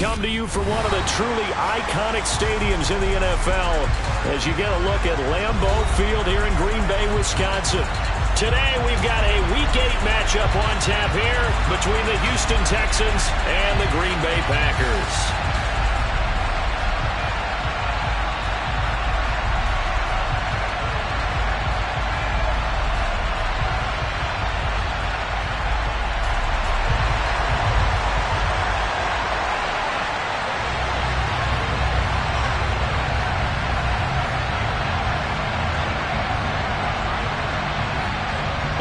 come to you from one of the truly iconic stadiums in the NFL as you get a look at Lambeau Field here in Green Bay, Wisconsin. Today we've got a Week 8 matchup on tap here between the Houston Texans and the Green Bay Packers.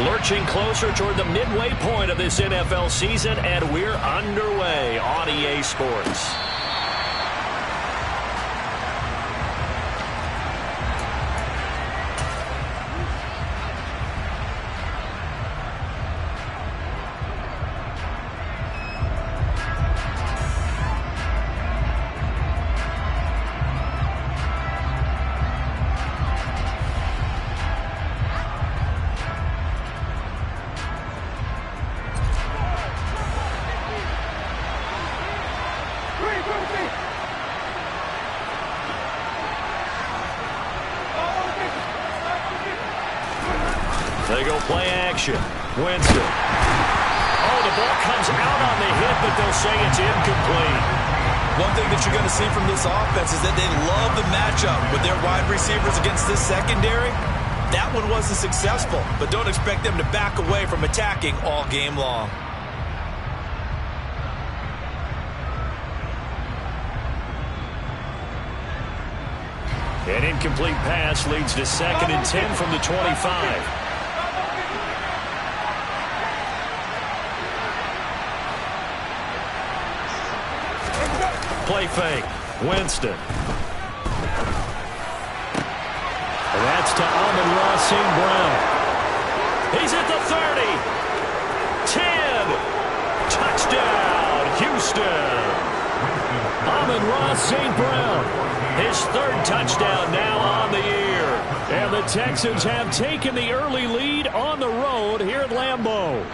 Lurching closer toward the midway point of this NFL season, and we're underway on EA Sports. They go play action. Winston. Oh, the ball comes out on the hit, but they'll say it's incomplete. One thing that you're going to see from this offense is that they love the matchup with their wide receivers against this secondary. That one wasn't successful, but don't expect them to back away from attacking all game long. An incomplete pass leads to 2nd and 10 from the 25. Play fake. Winston. And that's to Amon-Ra St. Brown. He's at the 30. 10. Touchdown, Houston. Amon-Ra St. Brown. His 3rd touchdown now on the year. And the Texans have taken the early lead on the road here at Lambeau.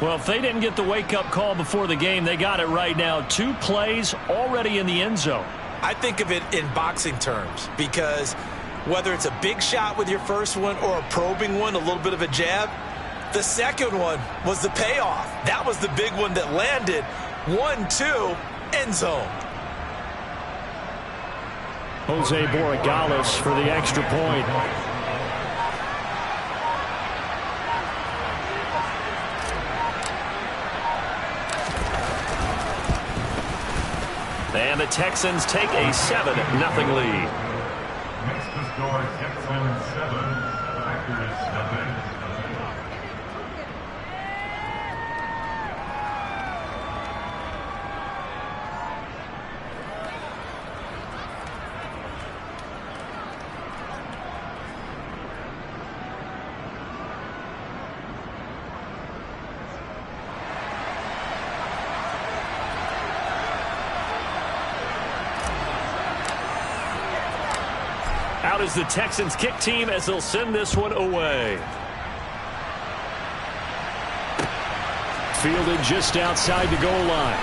Well, if they didn't get the wake-up call before the game, they got it right now. 2 plays already in the end zone. I think of it in boxing terms because whether it's a big shot with your first one or a probing one, a little bit of a jab, the second one was the payoff. That was the big one that landed. 1-2, end zone. Jose Borregales for the extra point. And the Texans take a 7-0 lead. Next to score, Texans 7, Packers 7. Out is the Texans kick team as they'll send this one away. Fielded just outside the goal line.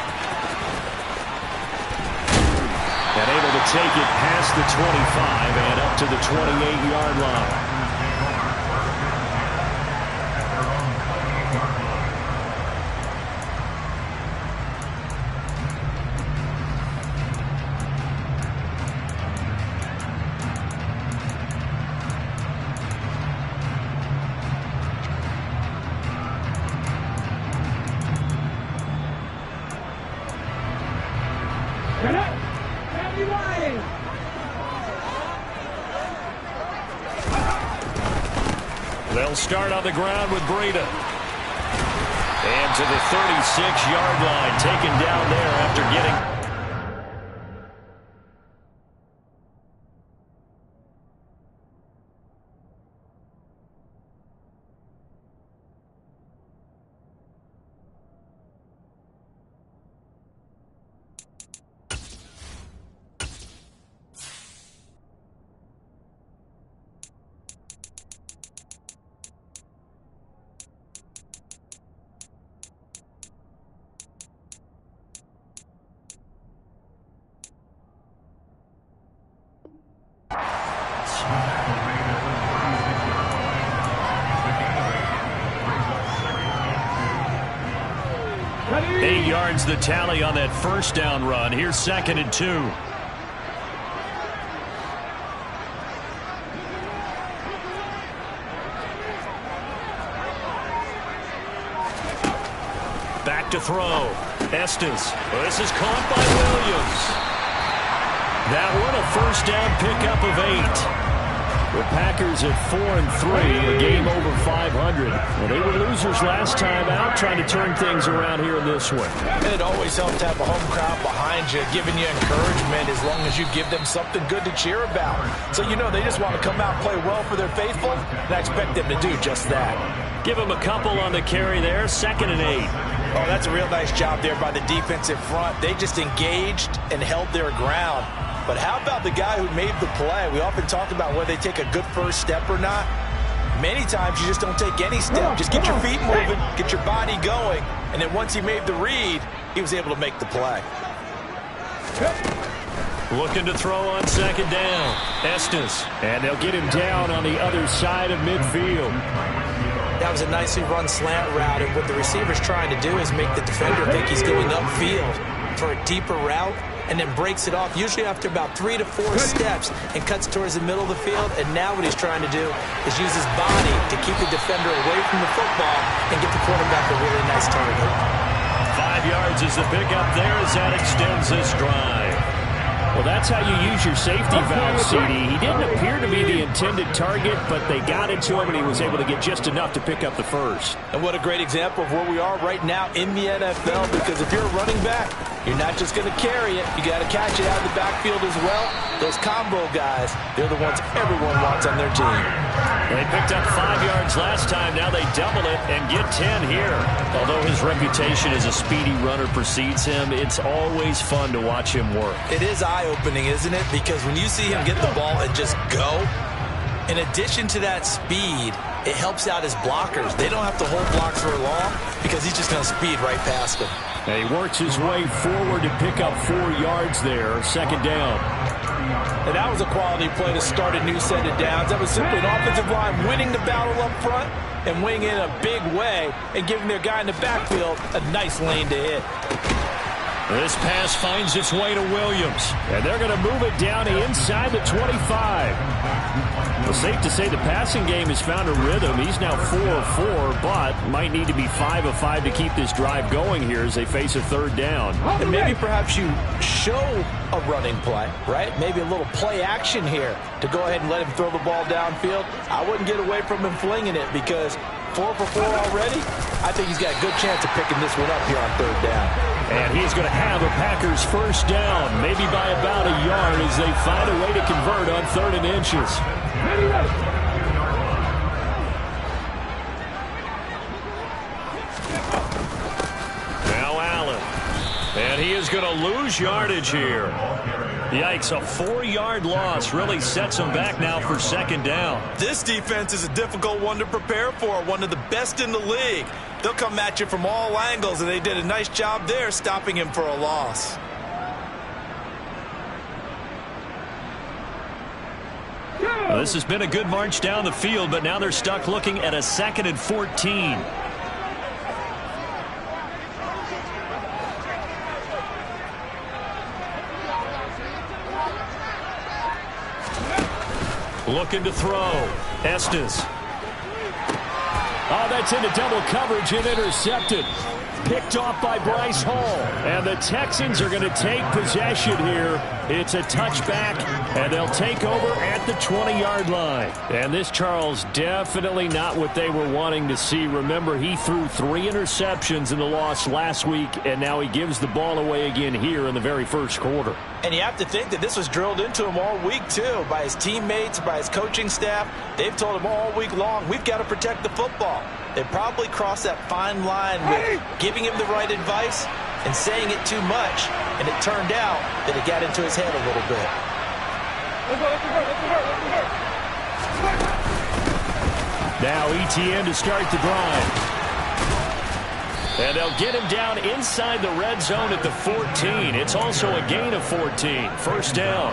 And able to take it past the 25 and up to the 28-yard line. They'll start on the ground with Breida. And to the 36-yard line, taken down there after getting... yards the tally on that first down run. Here's 2nd and 2. Back to throw. Estes. Well, this is caught by Williams. That one a first down pickup of 8. The Packers at 4-3, a game over 500. Well, they were losers last time out, trying to turn things around here in this one. It always helps to have a home crowd behind you, giving you encouragement as long as you give them something good to cheer about. So you know they just want to come out and play well for their faithful, and I expect them to do just that. Give them a couple on the carry there, 2nd and 8. Oh, that's a real nice job there by the defensive front. They just engaged and held their ground. But how about the guy who made the play? We often talk about whether they take a good first step or not. Many times you just don't take any step. Just get your feet moving, get your body going, and then once he made the read, he was able to make the play. Looking to throw on 2nd down. Estes. And they'll get him down on the other side of midfield. That was a nicely run slant route, and what the receiver's trying to do is make the defender think he's going upfield for a deeper route, and then breaks it off, usually after about 3 to 4 steps, and cuts towards the middle of the field. And now what he's trying to do is use his body to keep the defender away from the football and get the quarterback a really nice target. 5 yards is the pickup there as that extends this drive. Well, that's how you use your safety valve, CD. He didn't appear to be the intended target, but they got it to him, and he was able to get just enough to pick up the first. And what a great example of where we are right now in the NFL, because if you're a running back, you're not just going to carry it. You got to catch it out of the backfield as well. Those combo guys, they're the ones everyone wants on their team. They picked up 5 yards last time. Now they double it and get 10 here. Although his reputation as a speedy runner precedes him, it's always fun to watch him work. It is eye-opening, isn't it? Because when you see him get the ball and just go, in addition to that speed, it helps out his blockers. They don't have to hold blocks for long because he's just going to speed right past them. And he works his way forward to pick up 4 yards there. 2nd down. And that was a quality play to start a new set of downs. That was simply an offensive line winning the battle up front and winning in a big way and giving their guy in the backfield a nice lane to hit. This pass finds its way to Williams, and they're going to move it down inside the 25. Well, safe to say the passing game has found a rhythm. He's now 4 of 4, but might need to be 5 of 5 to keep this drive going here as they face a 3rd down. And maybe perhaps you show a running play, right? Maybe a little play action here to go ahead and let him throw the ball downfield. I wouldn't get away from him flinging it because 4 for 4 already. I think he's got a good chance of picking this one up here on 3rd down. And he's going to have a Packers first down, maybe by about a yard as they find a way to convert on 3rd and inches. Now Allen. And he is going to lose yardage here. Yikes, a 4-yard loss really sets him back now for 2nd down. This defense is a difficult one to prepare for, one of the best in the league. They'll come at you from all angles, and they did a nice job there stopping him for a loss. Well, this has been a good march down the field, but now they're stuck looking at a 2nd and 14. Looking to throw. Estes. Oh, that's into double coverage and intercepted. Picked off by Bryce Hall. And the Texans are going to take possession here. It's a touchback, and they'll take over at the 20-yard line. And this, Charles, definitely not what they were wanting to see. Remember, he threw 3 interceptions in the loss last week, and now he gives the ball away again here in the very first quarter. And you have to think that this was drilled into him all week, too, by his teammates, by his coaching staff. They've told him all week long, we've got to protect the football. They probably crossed that fine line with giving him the right advice and saying it too much. And it turned out that it got into his head a little bit. Now ETN to start the drive. And they'll get him down inside the red zone at the 14. It's also a gain of 14. First down.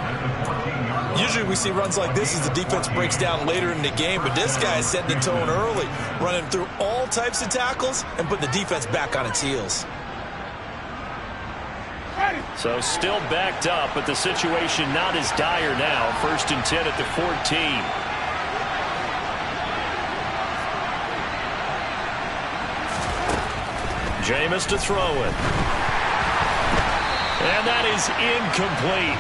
Usually we see runs like this as the defense breaks down later in the game, but this guy is setting the tone early, running through all types of tackles and putting the defense back on its heels. So still backed up, but the situation not as dire now. 1st and 10 at the 14. Jameis to throw it. And that is incomplete.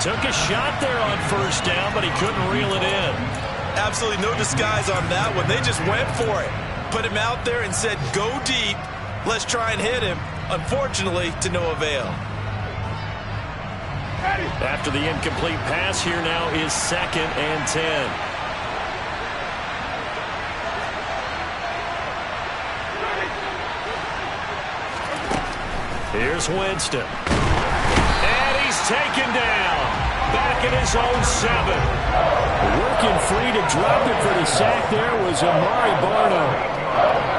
Took a shot there on 1st down, but he couldn't reel it in. Absolutely no disguise on that one. They just went for it. Put him out there and said, go deep. Let's try and hit him. Unfortunately, to no avail. After the incomplete pass, here now is 2nd and 10. Here's Winston. And he's taken down. Back in his own 7. Working free to drop it for the sack there was Amari Barno.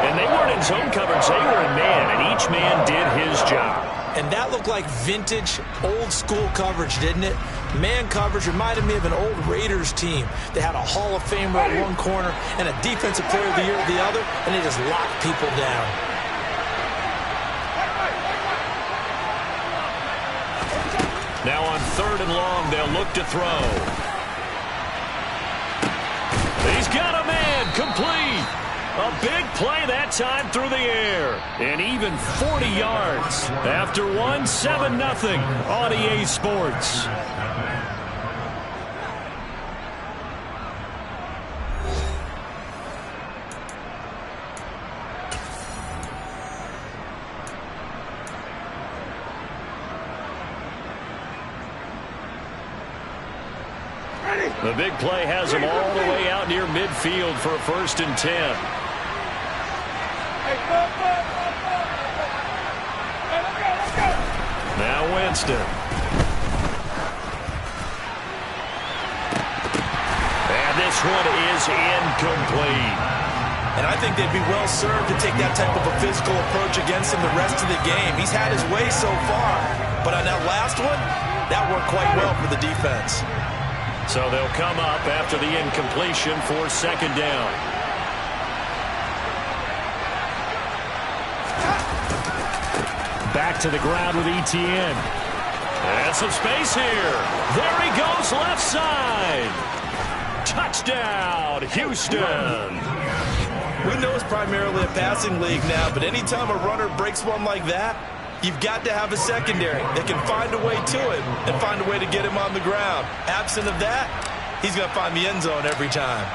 And they weren't in zone coverage. They were in man, and each man did his job. And that looked like vintage, old-school coverage, didn't it? Man coverage reminded me of an old Raiders team. They had a Hall of Famer at one corner and a Defensive Player of the Year at the other, and they just locked people down. Now on 3rd and long, they'll look to throw. He's got a man, complete. A big play that time through the air. And even 40 yards. After 7-0 on EA Sports. The big play has him all the way out near midfield for a 1st and 10. Now Winston. And this one is incomplete. And I think they'd be well served to take that type of a physical approach against him the rest of the game. He's had his way so far. But on that last one, that worked quite well for the defense. So they'll come up after the incompletion for 2nd down. Back to the ground with ETN. And some space here. There he goes left side. Touchdown, Houston. We know it's primarily a passing league now, but anytime a runner breaks one like that, you've got to have a secondary that can find a way to him and find a way to get him on the ground. Absent of that, he's going to find the end zone every time.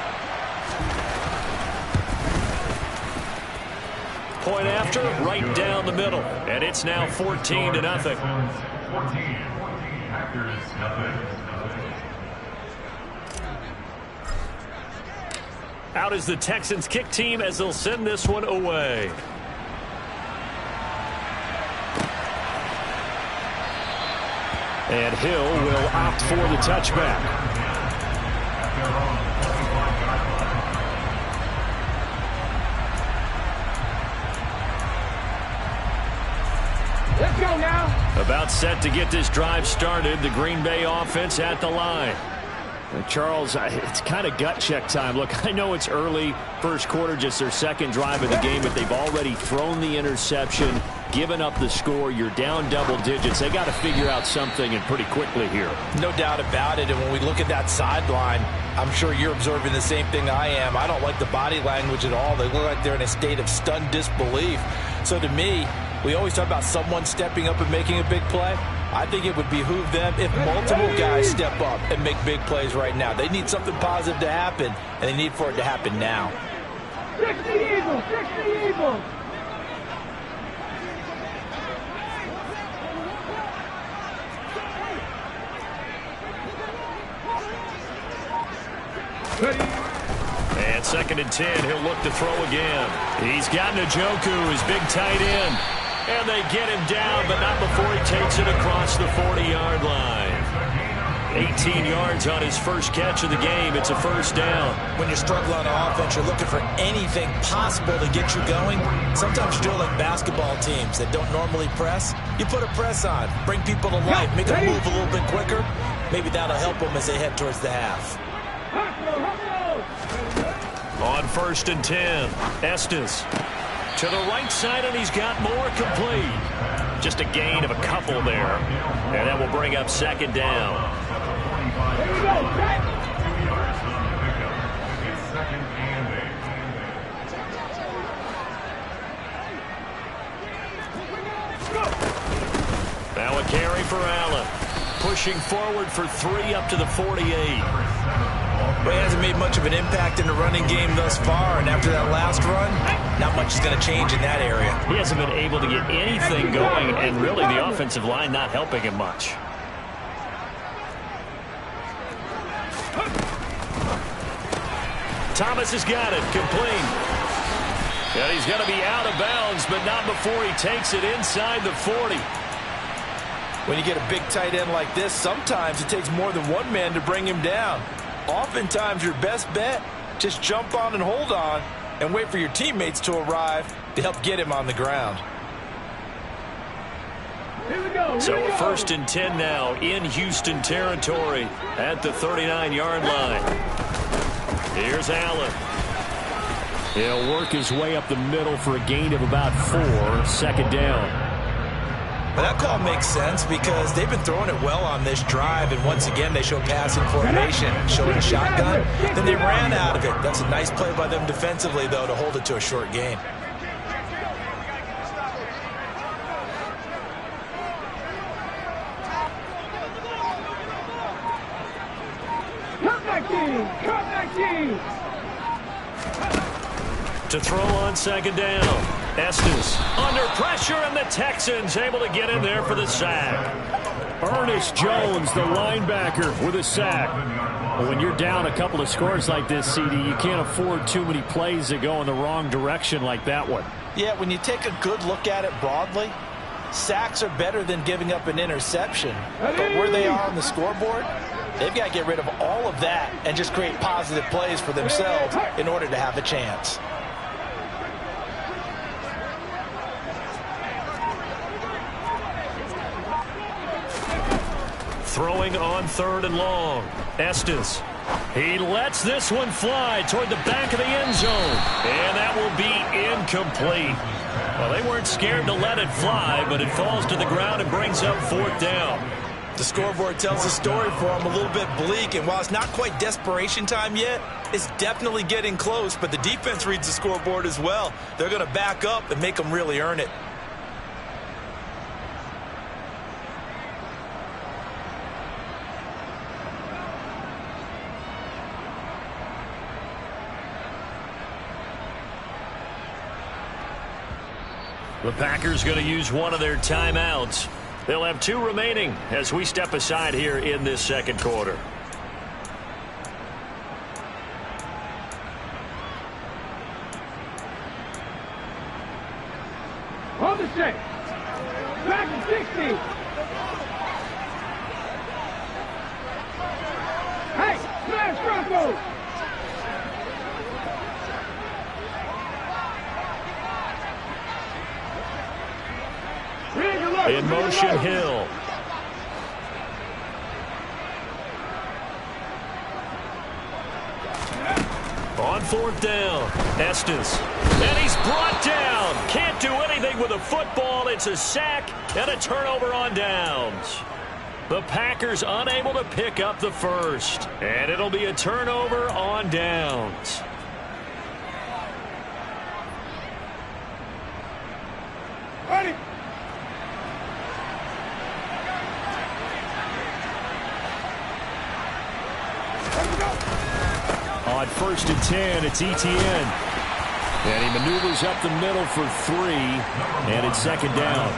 Point after, right down the middle. And it's now 14-0. Out is the Texans kick team as they'll send this one away. And Hill will opt for the touchback. Let's go now. About set to get this drive started. The Green Bay offense at the line. Charles, it's kind of gut check time. Look, I know it's early, 1st quarter, just their 2nd drive of the game, but they've already thrown the interception, given up the score. You're down double digits. They got to figure out something, and pretty quickly here. No doubt about it. And when we look at that sideline, I'm sure you're observing the same thing I am. I don't like the body language at all. They look like they're in a state of stunned disbelief. So to me, we always talk about someone stepping up and making a big play. I think it would behoove them if multiple guys step up and make big plays right now. They need something positive to happen, and they need for it to happen now. 60 Eagles! 60 Eagles! And 2nd and 10, he'll look to throw again. He's got Njoku, his big tight end. And they get him down, but not before he takes it across the 40-yard line. 18 yards on his first catch of the game. It's a 1st down. When you're struggling on offense, you're looking for anything possible to get you going. Sometimes you're doing like basketball teams that don't normally press. You put a press on, bring people to life, make them move a little bit quicker. Maybe that'll help them as they head towards the half. On 1st and 10, Estes to the right side, and he's got more complete. Just a gain of a couple there. And that will bring up second down. Here we go, Jack. 2 yards on the pickup. It's second and 8. Now a carry for Allen. Pushing forward for 3 up to the 48. But he hasn't made much of an impact in the running game thus far, and after that last run, not much is going to change in that area. He hasn't been able to get anything going, and really the offensive line not helping him much. Thomas has got it, complete. And he's going to be out of bounds, but not before he takes it inside the 40. When you get a big tight end like this, sometimes it takes more than one man to bring him down. Oftentimes, your best bet, just jump on and hold on and wait for your teammates to arrive to help get him on the ground. Here we go. So a 1st and 10 now in Houston territory at the 39-yard line. Here's Allen. He'll work his way up the middle for a gain of about 4, second down. But that call makes sense because they've been throwing it well on this drive, and once again they show passing formation, showing a shotgun. Then they ran out of it. That's a nice play by them defensively, though, to hold it to a short gain. Cut back team. Cut back team. To throw on second down. Estes under pressure, and the Texans able to get in there for the sack. Ernest Jones, the linebacker, with a sack. Well, when you're down a couple of scores like this, CD, you can't afford too many plays that go in the wrong direction like that one. Yeah, when you take a good look at it broadly, sacks are better than giving up an interception. But where they are on the scoreboard, they've got to get rid of all of that and just create positive plays for themselves in order to have a chance. Throwing on 3rd and long. Estes. He lets this one fly toward the back of the end zone. And that will be incomplete. Well, they weren't scared to let it fly, but it falls to the ground and brings up 4th down. The scoreboard tells a story for them, a little bit bleak, and while it's not quite desperation time yet, it's definitely getting close, but the defense reads the scoreboard as well. They're going to back up and make them really earn it. The Packers going to use one of their timeouts. They'll have 2 remaining as we step aside here in this second quarter. On the 6. Back to 60. Hey, smash Bronco. In motion, Hill. On 4th down, Estes. And he's brought down. Can't do anything with a football. It's a sack and a turnover on downs. The Packers unable to pick up the first. And it'll be a turnover on downs. Ready. On 1st and 10, it's Etienne. And he maneuvers up the middle for 3, and it's second down.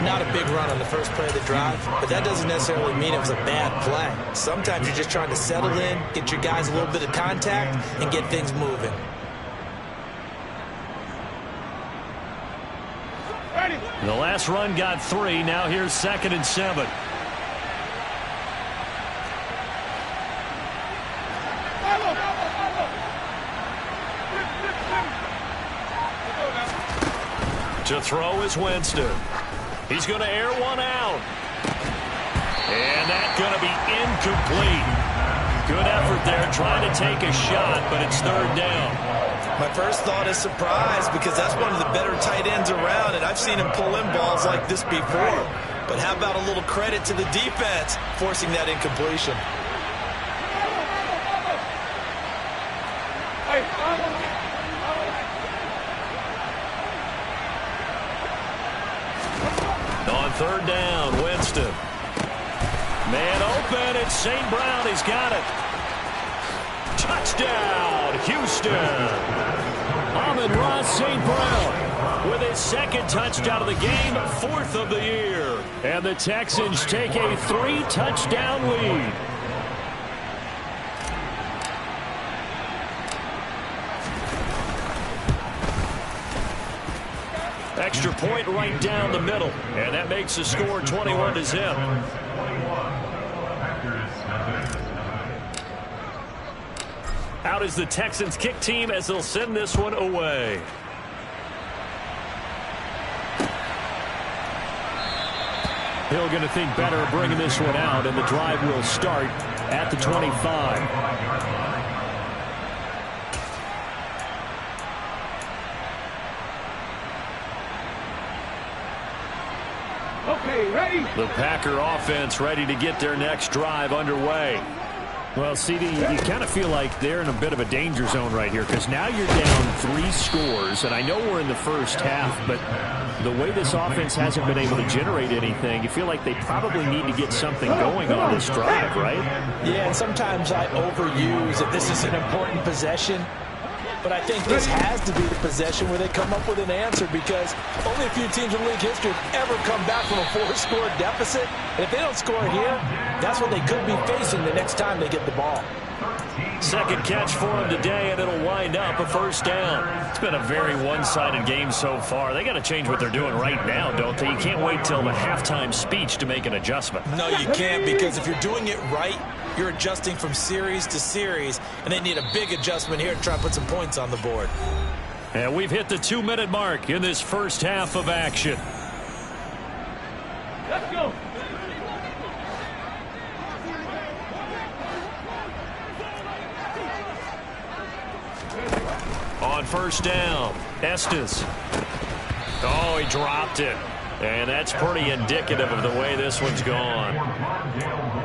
Not a big run on the first play of the drive, but that doesn't necessarily mean it was a bad play. Sometimes you're just trying to settle in, get your guys a little bit of contact, and get things moving. Ready. The last run got 3. Now here's 2nd and 7. To throw is Winston. He's going to air one out. And that's going to be incomplete. Good effort there trying to take a shot, but it's 3rd down. My first thought is surprise because that's one of the better tight ends around, and I've seen him pull in balls like this before. But how about a little credit to the defense forcing that incompletion? On third down, Winston. Man open, it's St. Brown. He's got it. Touchdown, Houston. Amon-Ra St. Brown with his second touchdown of the game, fourth of the year. And the Texans take a 3-touchdown lead. Extra point right down the middle. And that makes the score 21-0. Out is the Texans kick team as they'll send this one away. Hill going to think better of bringing this one out, and the drive will start at the 25. Okay, ready? The Packer offense ready to get their next drive underway. Well, CD, you kind of feel like they're in a bit of a danger zone right here because now you're down 3 scores, and I know we're in the first half, but the way this offense hasn't been able to generate anything, you feel like they probably need to get something going on this drive, right? Yeah, and sometimes I overuse that this is an important possession. But I think this has to be the possession where they come up with an answer because only a few teams in league history have ever come back from a 4-score deficit. And if they don't score here, that's what they could be facing the next time they get the ball. Second catch for him today, and it'll wind up a first down. It's been a very one-sided game so far. They got to change what they're doing right now, don't they? You can't wait till the halftime speech to make an adjustment. No, you can't, because if you're doing it right, you're adjusting from series to series, and they need a big adjustment here to try to put some points on the board. And we've hit the 2-minute mark in this first half of action. Let's go. On first down, Estes. Oh, he dropped it. And that's pretty indicative of the way this one's gone.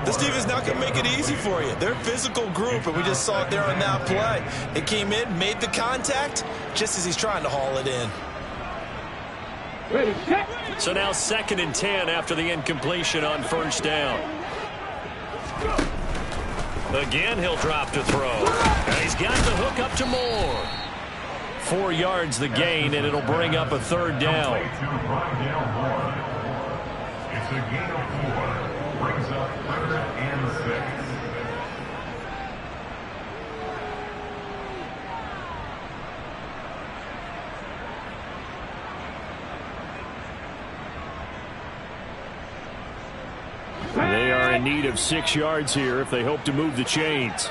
This defense is not going to make it easy for you. They're a physical group, and we just saw it there on that play. They came in, made the contact, just as he's trying to haul it in. Ready, set. So now 2nd and 10 after the incompletion on first down. Again, he'll drop to throw. And he's got the hook up to Moore. 4 yards the gain, and it'll bring up a third down. It's a gain of 4. Brings up 3rd and 6. They are in need of 6 yards here if they hope to move the chains.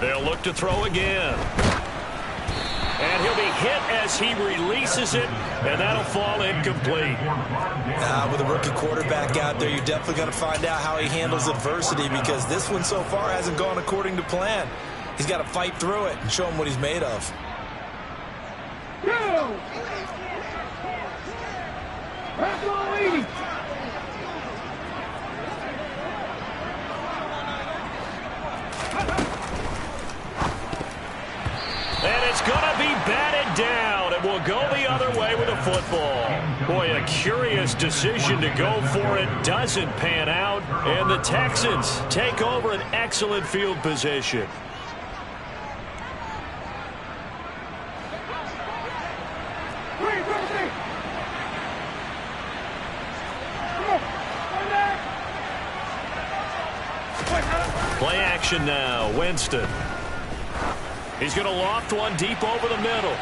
They'll look to throw again. And he'll be hit as he releases it, and that'll fall incomplete. With a rookie quarterback out there, you're definitely going to find out how he handles adversity because this one so far hasn't gone according to plan. He's got to fight through it and show him what he's made of. Go. Let's go, ladies. And it's going to be batted down, and we'll go the other way with a football. Boy, a curious decision to go for it. Doesn't pan out, and the Texans take over an excellent field position. Play action now, Winston. He's going to loft one deep over the middle.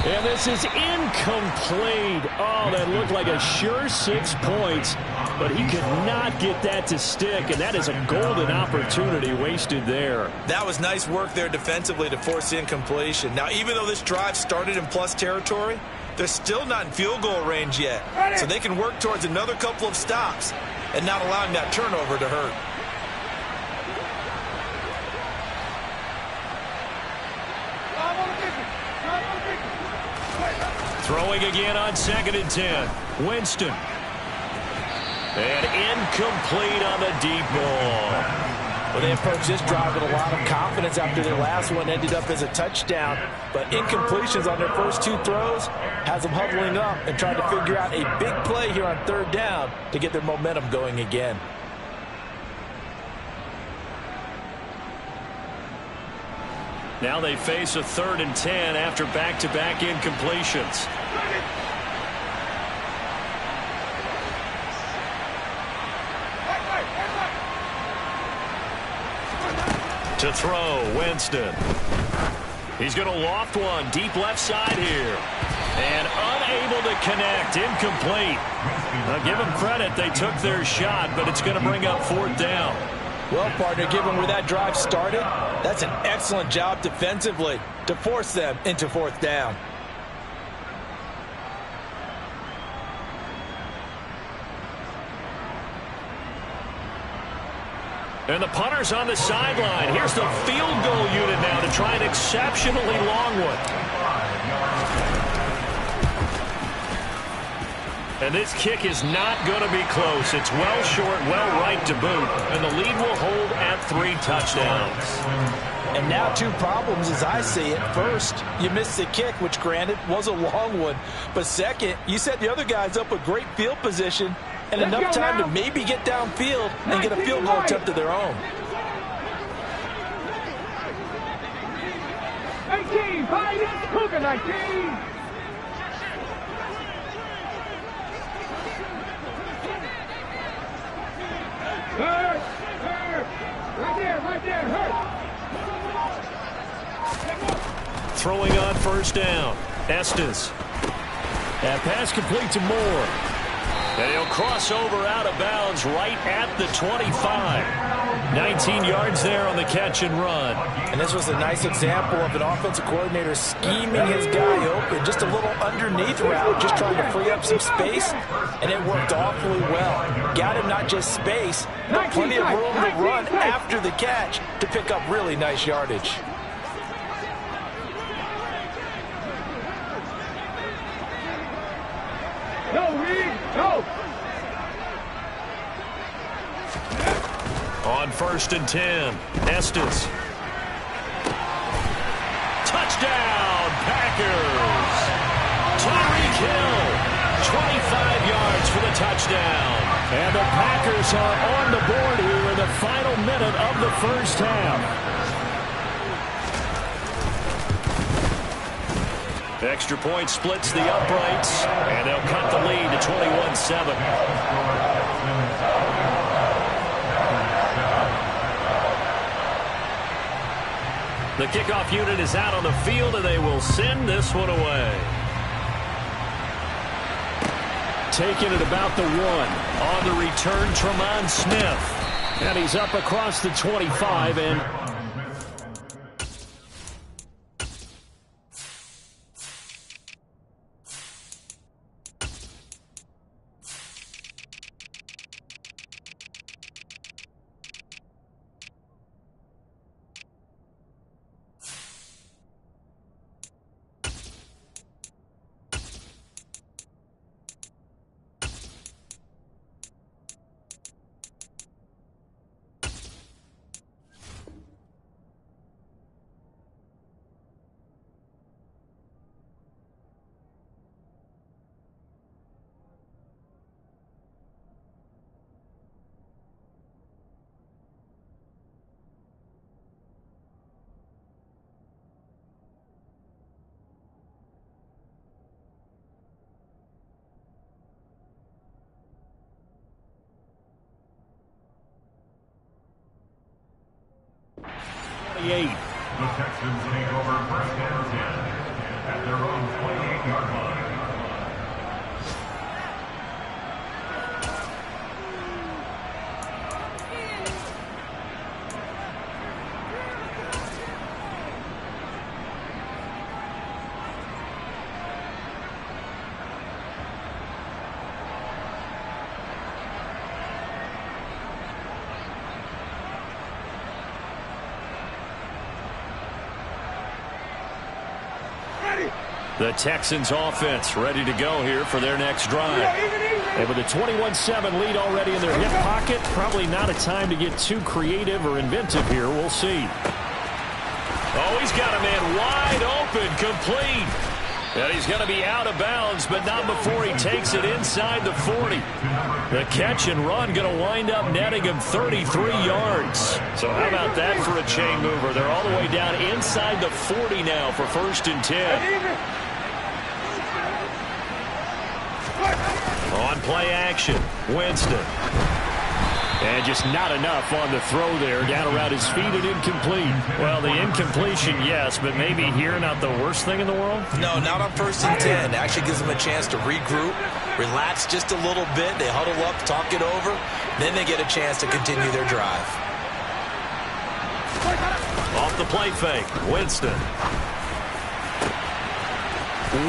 And this is incomplete. Oh, that looked like a sure 6 points, but he could not get that to stick, and that is a golden opportunity wasted there. That was nice work there defensively to force the incompletion. Now, even though this drive started in plus territory, they're still not in field goal range yet, so they can work towards another couple of stops and not allowing that turnover to hurt. Throwing again on 2nd and 10. Winston. And incomplete on the deep ball. Well, they approached this drive with a lot of confidence after their last one ended up as a touchdown. But incompletions on their first 2 throws has them huddling up and trying to figure out a big play here on 3rd down to get their momentum going again. Now they face a 3rd and 10 after back-to-back incompletions. To throw, Winston. He's going to loft one deep left side here. And unable to connect, incomplete. Now give them credit, they took their shot, but it's going to bring up 4th down. Well, partner, given where that drive started, that's an excellent job defensively to force them into 4th down. And the punter's on the sideline. Here's the field goal unit now to try an exceptionally long one. And this kick is not going to be close. It's well short, well right to boot. And the lead will hold at 3 touchdowns. And now 2 problems as I see it. First, you missed the kick, which granted was a long one. But second, you set the other guys up with great field position and enough time to maybe get downfield and get a field goal attempt of their own. 19, Cougar 19. Hurt. Right there, hurt. Throwing on 1st down. Estes. That pass complete to Moore. And he'll cross over out of bounds right at the 25. 19 yards there on the catch and run. And this was a nice example of an offensive coordinator scheming his guy open. Just a little underneath route, just trying to free up some space. And it worked awfully well. Got him not just space, but plenty of room to run after the catch to pick up really nice yardage. Go, Reed, go. On 1st and 10, Estes. Touchdown, Packers. Tyreek Hill, 25 yards for the touchdown. And the Packers are on the board here in the final minute of the 1st half. Extra point splits the uprights, and they'll cut the lead to 21-7. The kickoff unit is out on the field, and they will send this one away. Taking it about the 1. On the return, Tremont Smith. And he's up across the 25, and The Texans take over 1st and 10 at their own 28-yard line. The Texans offense ready to go here for their next drive. And with a 21-7 lead already in their hip pocket, probably not a time to get too creative or inventive here. We'll see. Oh, he's got a man wide open, complete. And he's going to be out of bounds, but not before he takes it inside the 40. The catch and run going to wind up netting him 33 yards. So how about that for a chain mover? They're all the way down inside the 40 now for 1st and 10. On play action, Winston. And just not enough on the throw there. Down around his feet and incomplete. Well, the incompletion, yes, but maybe here not the worst thing in the world? No, not on 1st and 10. Actually gives them a chance to regroup, relax just a little bit. They huddle up, talk it over. Then they get a chance to continue their drive. Off the play fake, Winston.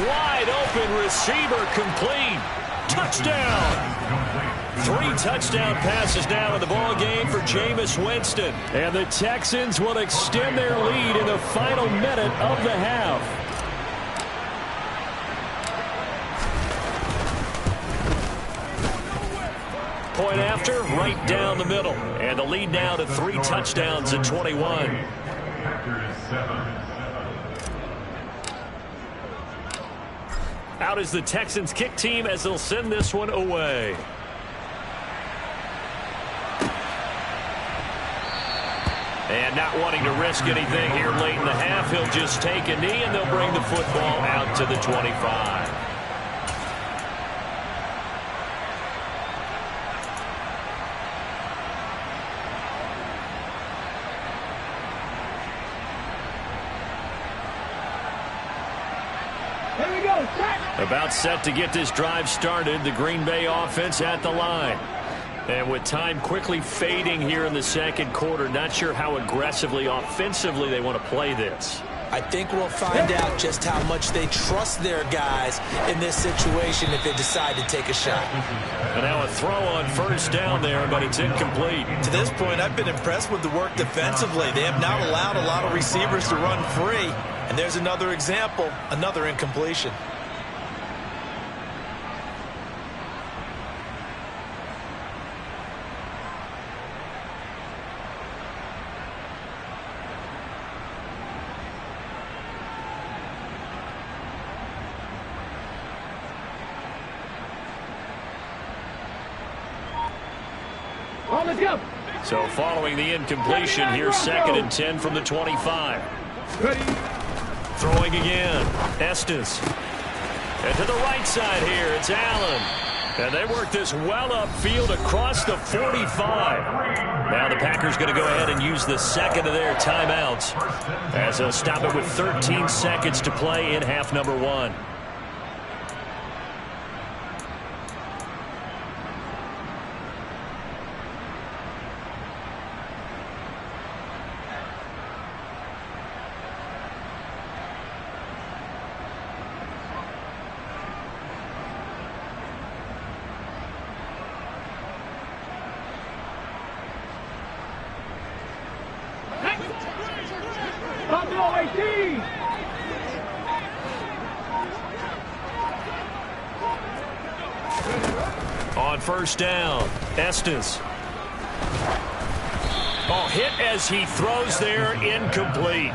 Wide open receiver, complete. Touchdown. 3 touchdown passes now in the ball game for Jameis Winston. And the Texans will extend their lead in the final minute of the half. Point after, right down the middle. And the lead now to 3 touchdowns at 21. Out is the Texans kick team as they'll send this one away. And not wanting to risk anything here late in the half, he'll just take a knee and they'll bring the football out to the 25. About set to get this drive started. The Green Bay offense at the line. And with time quickly fading here in the second quarter, not sure how aggressively, offensively they want to play this. I think we'll find out just how much they trust their guys in this situation if they decide to take a shot. And now a throw on 1st down there, but it's incomplete. To this point, I've been impressed with the work defensively. They have not allowed a lot of receivers to run free. And there's another example, another incompletion. So following the incompletion, here's 2nd and 10 from the 25. Throwing again, Estes. And to the right side here, it's Allen. And they work this well upfield across the 45. Now the Packers going to go ahead and use the 2nd of their timeouts as they'll stop it with 13 seconds to play in half number 1. On 1st down, Estes. Oh, hit as he throws there, incomplete.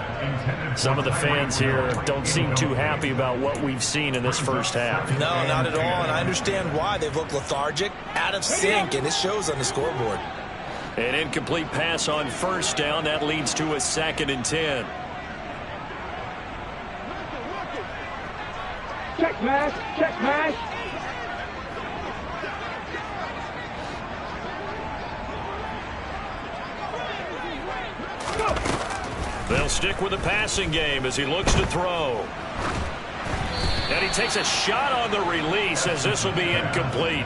Some of the fans here don't seem too happy about what we've seen in this first half. No, not at all, and I understand why. They've looked lethargic, out of sync, and it shows on the scoreboard. An incomplete pass on 1st down. That leads to a 2nd and 10. Check mash, check mash. They'll stick with the passing game as he looks to throw. And he takes a shot on the release as this will be incomplete.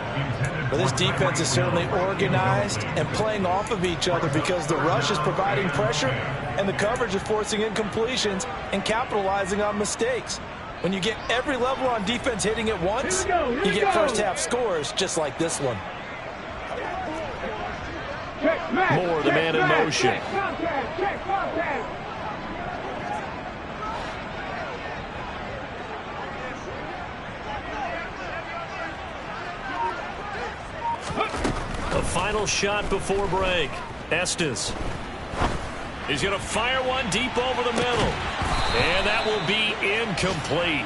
Well, this defense is certainly organized and playing off of each other because the rush is providing pressure and the coverage is forcing incompletions and capitalizing on mistakes. When you get every level on defense hitting at once, you get first half scores just like this one. Moore, the man in motion. final shot before break. Estes. He's going to fire one deep over the middle. And that will be incomplete.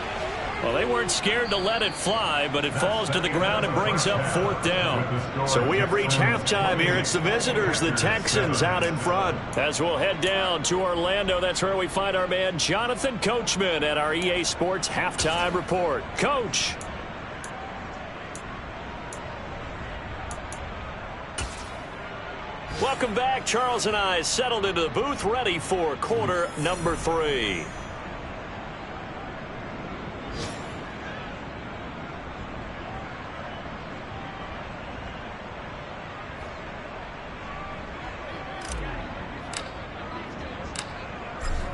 Well, they weren't scared to let it fly, but it falls to the ground and brings up 4th down. So we have reached halftime here. It's the visitors, the Texans, out in front. As we'll head down to Orlando, that's where we find our man Jonathan Coachman at our EA Sports Halftime Report. Coach. Welcome back. Charles and I settled into the booth, ready for quarter number 3.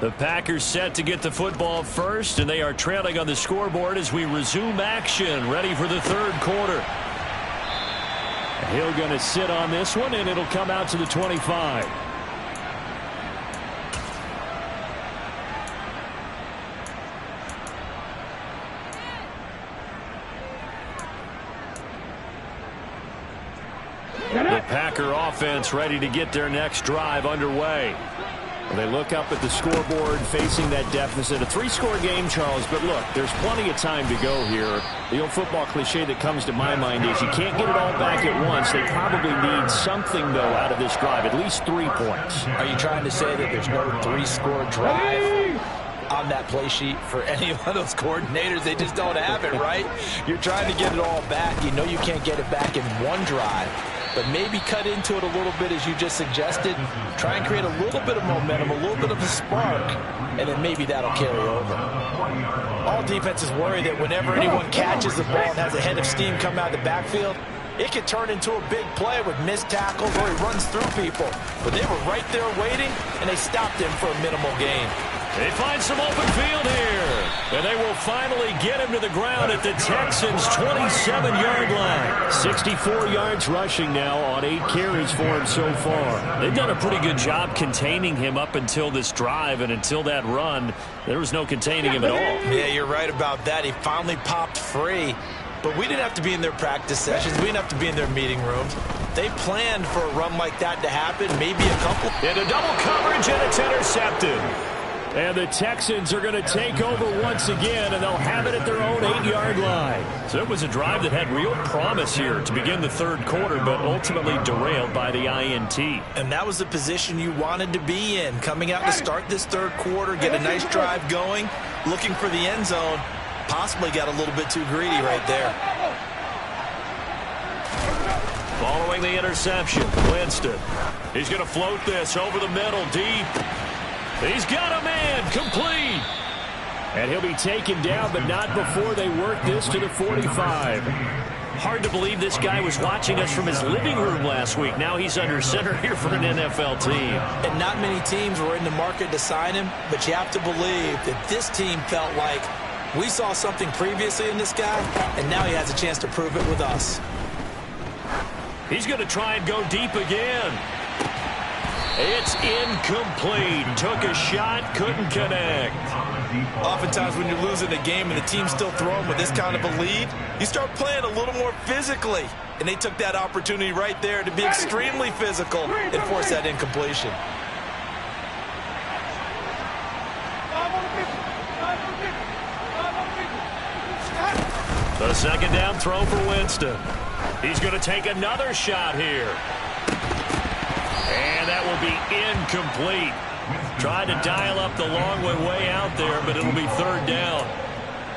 The Packers set to get the football first, and they are trailing on the scoreboard as we resume action, ready for the 3rd quarter. Hill going to sit on this one, and it'll come out to the 25. The Packer offense ready to get their next drive underway. They look up at the scoreboard facing that deficit. A 3-score game, Charles, but look, there's plenty of time to go here. The old football cliche that comes to my mind is you can't get it all back at once. They probably need something, though, out of this drive, at least 3 points. Are you trying to say that there's no 3-score drive on that play sheet for any of those coordinators? They just don't have it, right? You're trying to get it all back. You know you can't get it back in one drive. But maybe cut into it a little bit, as you just suggested. Try and create a little bit of momentum, a little bit of a spark, and then maybe that'll carry over. All defenses worry that whenever anyone catches the ball and has a head of steam come out of the backfield, it could turn into a big play with missed tackles or he runs through people. But they were right there waiting, and they stopped him for a minimal gain. They find some open field here. And they will finally get him to the ground at the Texans' 27-yard line. 64 yards rushing now on 8 carries for him so far. They've done a pretty good job containing him up until this drive, and until that run, there was no containing him at all. Yeah, you're right about that. He finally popped free. But we didn't have to be in their practice sessions. We didn't have to be in their meeting rooms. They planned for a run like that to happen, maybe a couple. Into double coverage, and it's intercepted. And the Texans are going to take over once again, and they'll have it at their own 8-yard line. So it was a drive that had real promise here to begin the 3rd quarter, but ultimately derailed by the INT. And that was the position you wanted to be in, coming out to start this 3rd quarter, get a nice drive going, looking for the end zone. Possibly got a little bit too greedy right there. Following the interception, Winston. He's going to float this over the middle, deep. He's got a man, complete. And he'll be taken down, but not before they work this to the 45. Hard to believe this guy was watching us from his living room last week. Now he's under center here for an NFL team. And not many teams were in the market to sign him, but you have to believe that this team felt like we saw something previously in this guy, and now he has a chance to prove it with us. He's going to try and go deep again. It's incomplete. Took a shot, couldn't connect. Oftentimes when you're losing a game and the team's still throwing with this kind of a lead, you start playing a little more physically. And they took that opportunity right there to be extremely physical and force that incompletion. The 2nd down throw for Winston. He's going to take another shot here. And that will be incomplete. Tried to dial up the long way out there, but it'll be 3rd down.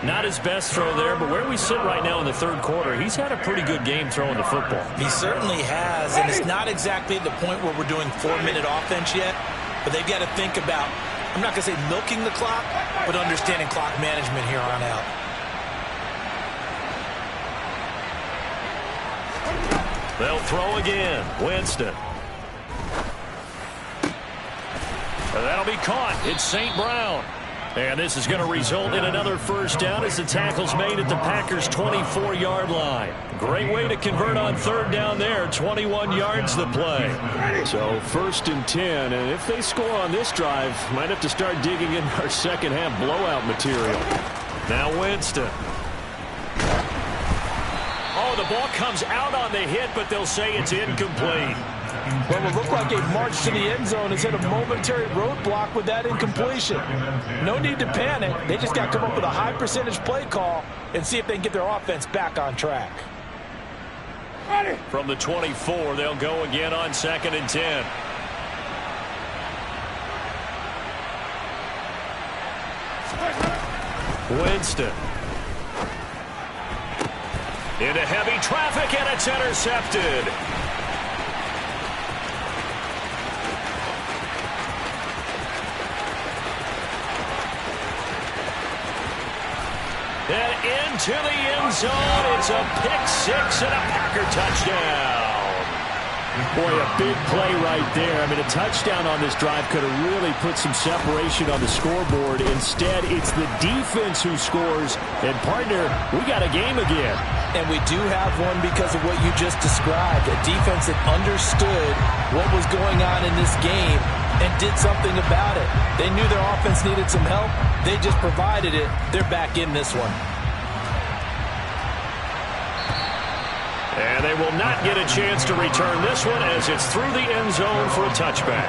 Not his best throw there, but where we sit right now in the 3rd quarter, he's had a pretty good game throwing the football. He certainly has, and it's not exactly the point where we're doing 4-minute offense yet, but they've got to think about, I'm not going to say milking the clock, but understanding clock management here on out. They'll throw again. Winston. That'll be caught. It's St. Brown. And this is going to result in another 1st down as the tackle's made at the Packers' 24-yard line. Great way to convert on 3rd down there. 21 yards the play. So 1st and 10. And if they score on this drive, might have to start digging in our second-half blowout material. Now Winston. Oh, the the ball comes out on the hit, but they'll say it's incomplete. Well, it looked like a march to the end zone has hit a momentary roadblock with that incompletion. No need to panic. They just got to come up with a high percentage play call and see if they can get their offense back on track. From the 24, they'll go again on 2nd and 10. Winston. Into heavy traffic, and it's intercepted. And into the end zone. It's a pick six and a Packer touchdown. Boy, a big play right there. I mean, a touchdown on this drive could have really put some separation on the scoreboard. Instead, it's the defense who scores. And, partner, we got a game again. And we do have one because of what you just described. A defense that understood what was going on in this game and did something about it. They knew their offense needed some help. They just provided it. They're back in this one. And they will not get a chance to return this one as it's through the end zone for a touchback.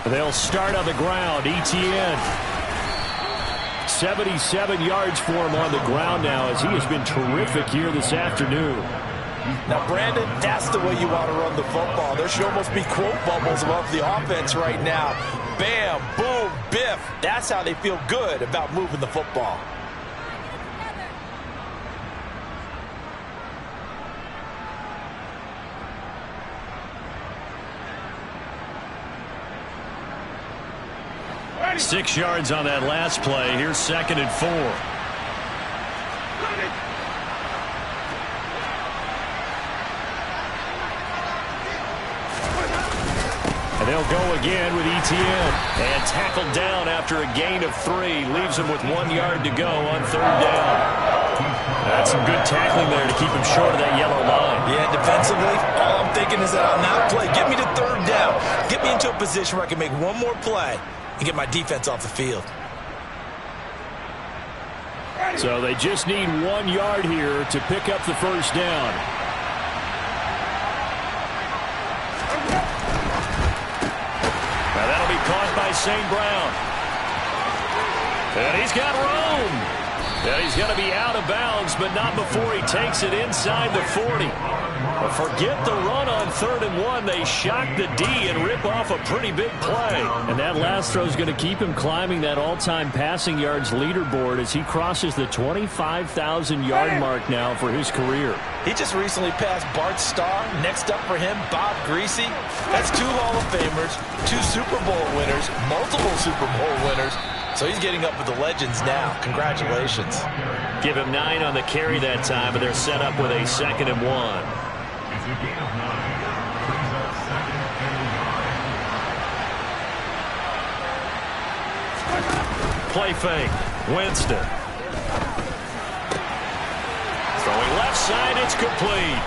They'll start on the ground. ETN. 77 yards for him on the ground now as he has been terrific here this afternoon. Now, Brandon, that's the way you want to run the football. There should almost be quote bubbles above the offense right now. Bam, boom, biff. That's how they feel good about moving the football. Six yards on that last play. Here's 2nd and 4. And they'll go again with ETN. And tackled down after a gain of 3. Leaves him with 1 yard to go on 3rd down. That's some good tackling there to keep him short of that yellow line. Yeah, defensively, all I'm thinking is that on that play, get me to 3rd down. Get me into a position where I can make one more play and get my defense off the field. So they just need 1 yard here to pick up the 1st down. Now that'll be caught by St. Brown. And he's got room. And he's going to be out of bounds, but not before he takes it inside the 40. But forget the run on 3rd and 1. They shock the D and rip off a pretty big play. And that last throw is going to keep him climbing that all-time passing yards leaderboard as he crosses the 25,000-yard mark now for his career. He just recently passed Bart Starr. Next up for him, Bob Greasy. That's 2 Hall of Famers, 2 Super Bowl winners, multiple Super Bowl winners. So he's getting up with the legends now. Congratulations. Give him 9 on the carry that time, but they're set up with a 2nd and 1. It's a gain of 9. Brings up 2nd and 1. Play fake. Winston. Throwing left side, it's complete.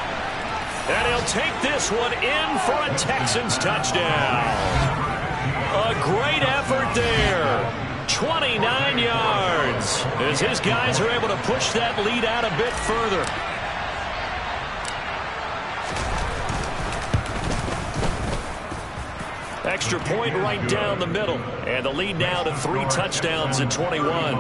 And he'll take this one in for a Texans touchdown. A great effort there. 29 yards as his guys are able to push that lead out a bit further. Extra point right down the middle. And the lead now to 3 touchdowns at 21.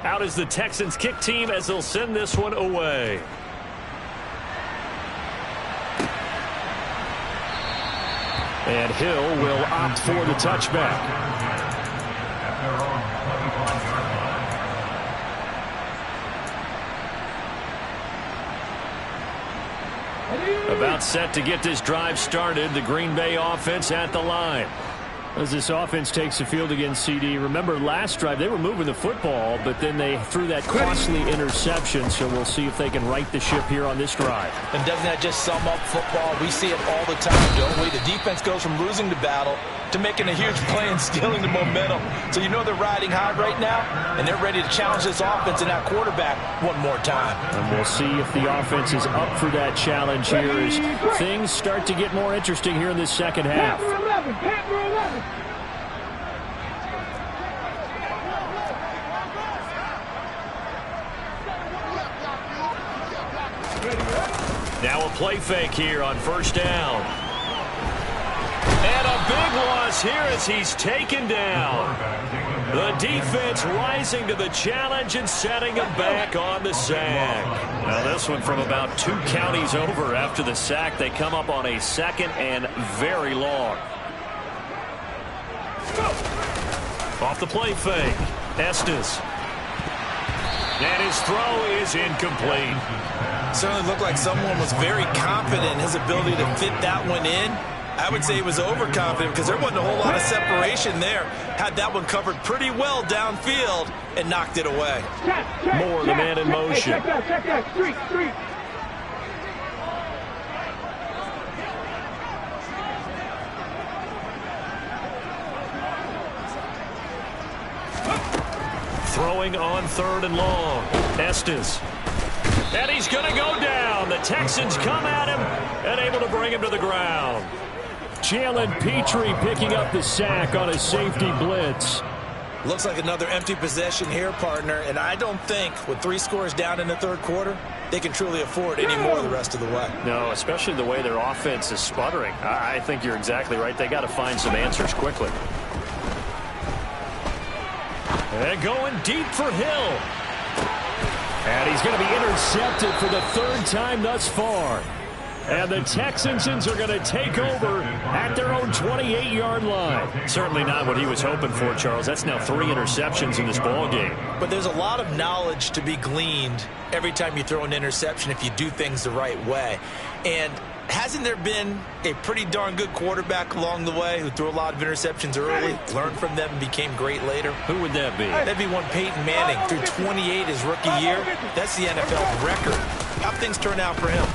Out is the Texans kick team as they'll send this one away. And Hill will opt for the touchback. About set to get this drive started. The Green Bay offense at the line. As this offense takes the field against CD, remember last drive they were moving the football, but then they threw that costly interception, so we'll see if they can right the ship here on this drive. And doesn't that just sum up football? We see it all the time, don't we? The defense goes from losing the battle to making a huge play and stealing the momentum. So you know they're riding high right now, and they're ready to challenge this offense and that quarterback one more time. And we'll see if the offense is up for that challenge here as things start to get more interesting here in this second half. Now a play fake here on first down. And a big loss here as he's taken down. The defense rising to the challenge and setting him back on the sack. Now this one from about 2 counties over after the sack. They come up on a second and very long. Off the play fake. Estes. And his throw is incomplete. Certainly looked like someone was very confident in his ability to fit that one in. I would say he was overconfident because there wasn't a whole lot of separation there. Had that one covered pretty well downfield and knocked it away. More the man in motion. Check that. Street. Throwing on third and long. Estes. And he's going to go down. The Texans come at him and able to bring him to the ground. Jalen Petrie picking up the sack on a safety blitz. Looks like another empty possession here, partner. And I don't think with 3 scores down in the third quarter, they can truly afford any more the rest of the way. No, especially the way their offense is sputtering. I think you're exactly right. They got to find some answers quickly. And going deep for Hill. And he's going to be intercepted for the 3rd time thus far. And the Texans are going to take over at their own 28-yard line. Certainly not what he was hoping for, Charles. That's now 3 interceptions in this ball game. But there's a lot of knowledge to be gleaned every time you throw an interception if you do things the right way. And hasn't there been a pretty darn good quarterback along the way who threw a lot of interceptions early, learned from them, and became great later? Who would that be? That'd be one Peyton Manning. Through 28 his rookie year. That's the NFL record. How things turn out for him?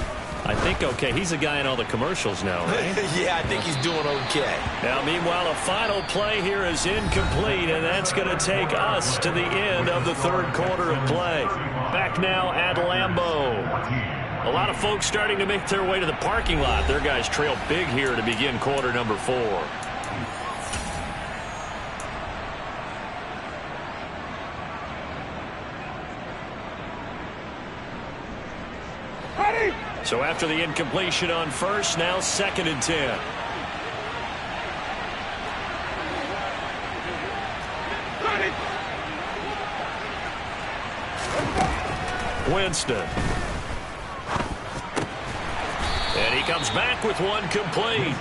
I think okay. He's a guy in all the commercials now, right? Yeah, I think he's doing okay. Now, meanwhile, a final play here is incomplete, and that's going to take us to the end of the 3rd quarter of play. Back now at Lambeau. A lot of folks starting to make their way to the parking lot. Their guys trail big here to begin quarter number 4. So after the incompletion on first, now 2nd and 10. Winston. And he comes back with one complete.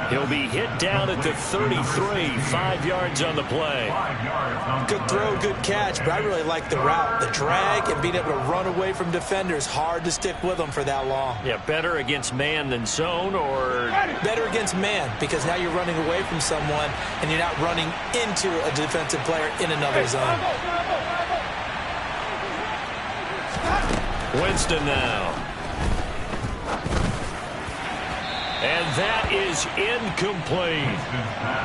He'll be hit down at the 33, 5 yards on the play. Good throw, good catch, but I really like the route. The drag and being able to run away from defenders, hard to stick with them for that long. Yeah, better against man than zone, or? Better against man, because now you're running away from someone and you're not running into a defensive player in another zone. Winston now. And that is incomplete.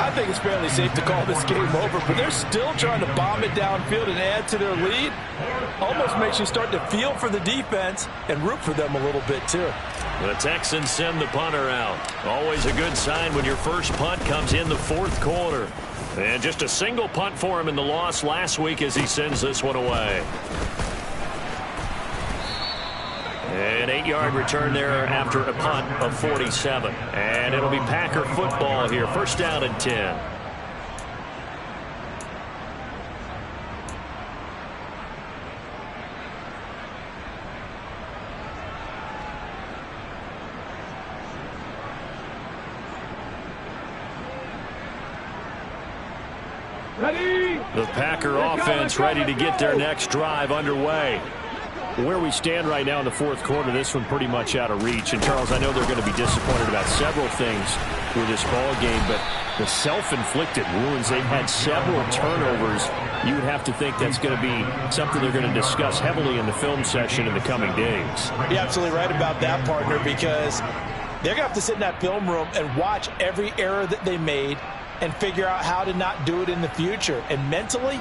I think it's fairly safe to call this game over, but they're still trying to bomb it downfield and add to their lead. Almost makes you start to feel for the defense and root for them a little bit, too. The Texans send the punter out. Always a good sign when your first punt comes in the 4th quarter. And just a single punt for him in the loss last week as he sends this one away. An 8-yard return there after a punt of 47. And it'll be Packer football here. 1st down and 10. Ready? The Packer offense ready to get their next drive underway. Where we stand right now in the fourth quarter, this one pretty much out of reach. And, Charles, I know they're going to be disappointed about several things with this ball game, but the self-inflicted wounds, they've had several turnovers. You would have to think that's going to be something they're going to discuss heavily in the film session in the coming days. You're absolutely right about that, partner, because they're going to have to sit in that film room and watch every error that they made and figure out how to not do it in the future. And mentally,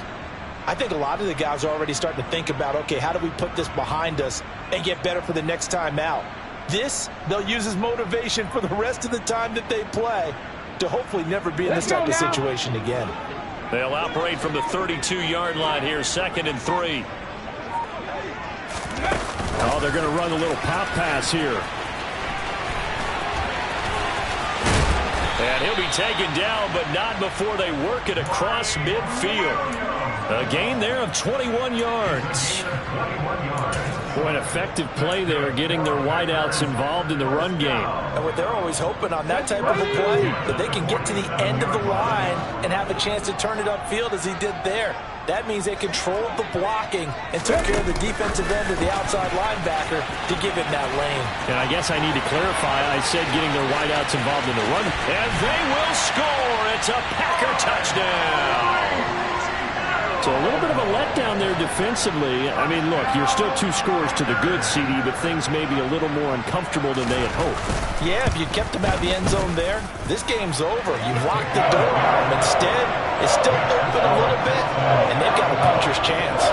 I think a lot of the guys are already starting to think about, okay, how do we put this behind us and get better for the next time out? This, they'll use as motivation for the rest of the time that they play to hopefully never be in this type of situation again. They'll operate from the 32-yard line here, 2nd and 3. Oh, they're going to run a little pop pass here. And he'll be taken down, but not before they work it across midfield. A gain there of 21 yards. Boy, an effective play there, getting their wideouts involved in the run game. And what they're always hoping on that type of a play, that they can get to the end of the line and have a chance to turn it upfield as he did there. That means they controlled the blocking and took care of the defensive end of the outside linebacker to give him that lane. And I guess I need to clarify, I said getting their wideouts involved in the run. And they will score. It's a Packer touchdown. So a little bit of a letdown there defensively. I mean, look, you're still 2 scores to the good, CD, but things may be a little more uncomfortable than they had hoped. Yeah, if you kept them out of the end zone there, this game's over. You've locked the door on them. Instead, it's still open a little bit, and they've got a puncher's chance.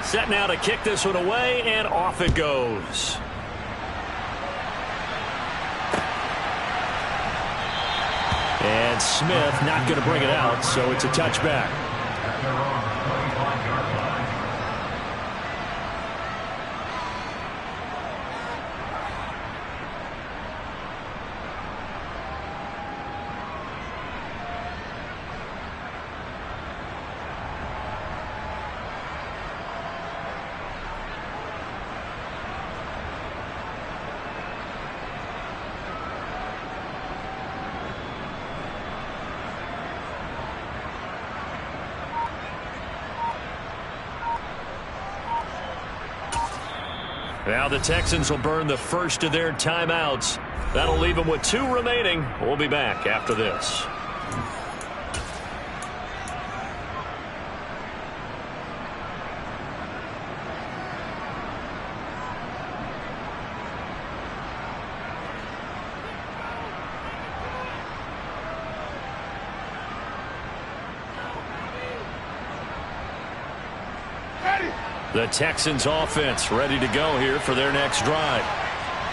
Set now to kick this one away, and off it goes. And Smith not going to bring it out, so it's a touchback. Now the Texans will burn the first of their timeouts. That'll leave them with 2 remaining. We'll be back after this. The Texans offense ready to go here for their next drive.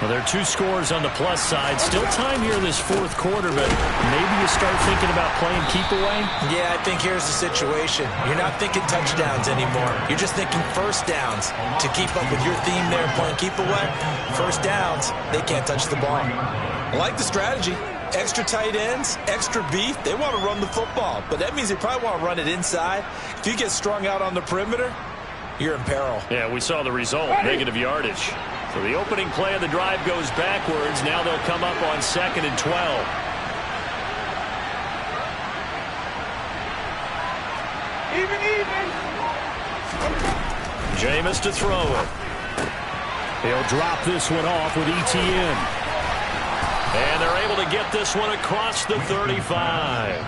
Well, there are 2 scores on the plus side. Still time here in this fourth quarter, but maybe you start thinking about playing keep away? Yeah, I think here's the situation. You're not thinking touchdowns anymore. You're just thinking first downs. To keep up with your theme there, playing keep away, first downs, they can't touch the ball. I like the strategy. Extra tight ends, extra beef, they want to run the football. But that means they probably want to run it inside. If you get strung out on the perimeter, you're in peril. Yeah, we saw the result, negative yardage. So the opening play of the drive goes backwards. Now they'll come up on 2nd and 12. Jameis to throw it. He'll drop this one off with ETN. And they're able to get this one across the 35.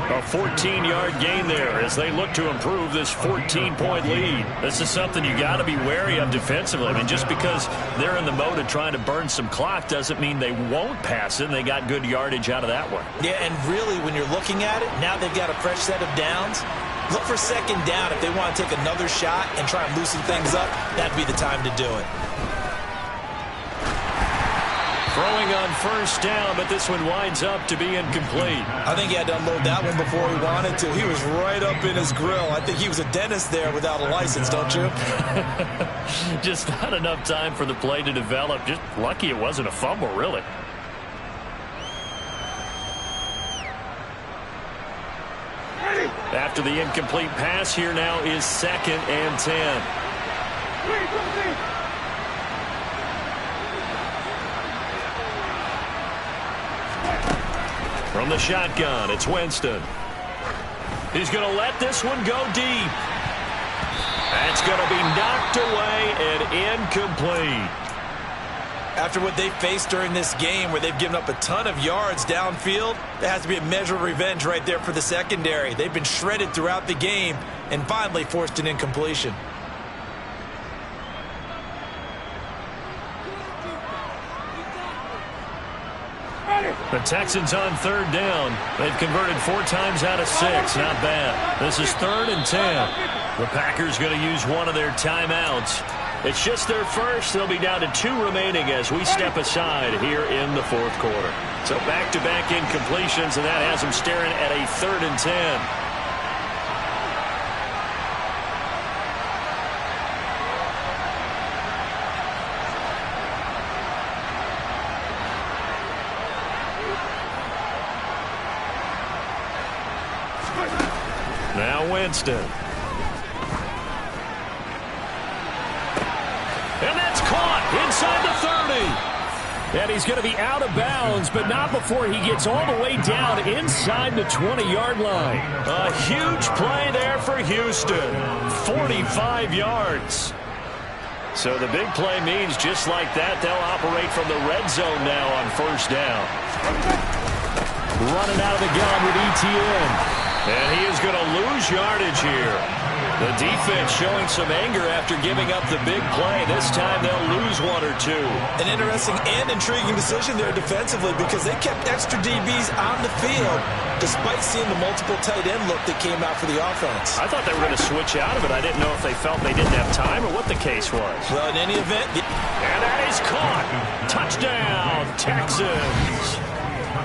A 14-yard gain there as they look to improve this 14-point lead. This is something you got to be wary of defensively. I mean, just because they're in the mode of trying to burn some clock doesn't mean they won't pass it, and they got good yardage out of that one. Yeah, and really, when you're looking at it, now they've got a fresh set of downs. Look for 2nd down. If they want to take another shot and try and loosen things up, that'd be the time to do it. Throwing on first down, but this one winds up to be incomplete. I think he had to unload that one before he wanted to. He was right up in his grill. I think he was a dentist there without a license, don't you? Just not enough time for the play to develop. Just lucky it wasn't a fumble, really. Ready. After the incomplete pass, here now is 2nd and 10. From the shotgun, it's Winston. He's going to let this one go deep. That's going to be knocked away and incomplete. After what they faced during this game where they've given up a ton of yards downfield, there has to be a measure of revenge right there for the secondary. They've been shredded throughout the game and finally forced an incompletion. The Texans on 3rd down. They've converted 4 times out of 6. Not bad. This is 3rd and 10. The Packers going to use one of their timeouts. It's just their first. They'll be down to 2 remaining as we step aside here in the 4th quarter. So back-to-back incompletions, and that has them staring at a 3rd and 10. Now Winston. And that's caught inside the 30. And he's going to be out of bounds, but not before he gets all the way down inside the 20-yard line. A huge play there for Houston. 45 yards. So the big play means just like that, they'll operate from the red zone now on 1st down. Running out of the gun with ETN. And he is going to lose yardage here. The defense showing some anger after giving up the big play. This time they'll lose 1 or 2. An interesting and intriguing decision there defensively because they kept extra DBs on the field despite seeing the multiple tight end look that came out for the offense. I thought they were going to switch out of it. I didn't know if they felt they didn't have time or what the case was. Well, in any event. And that is caught. Touchdown, Texans.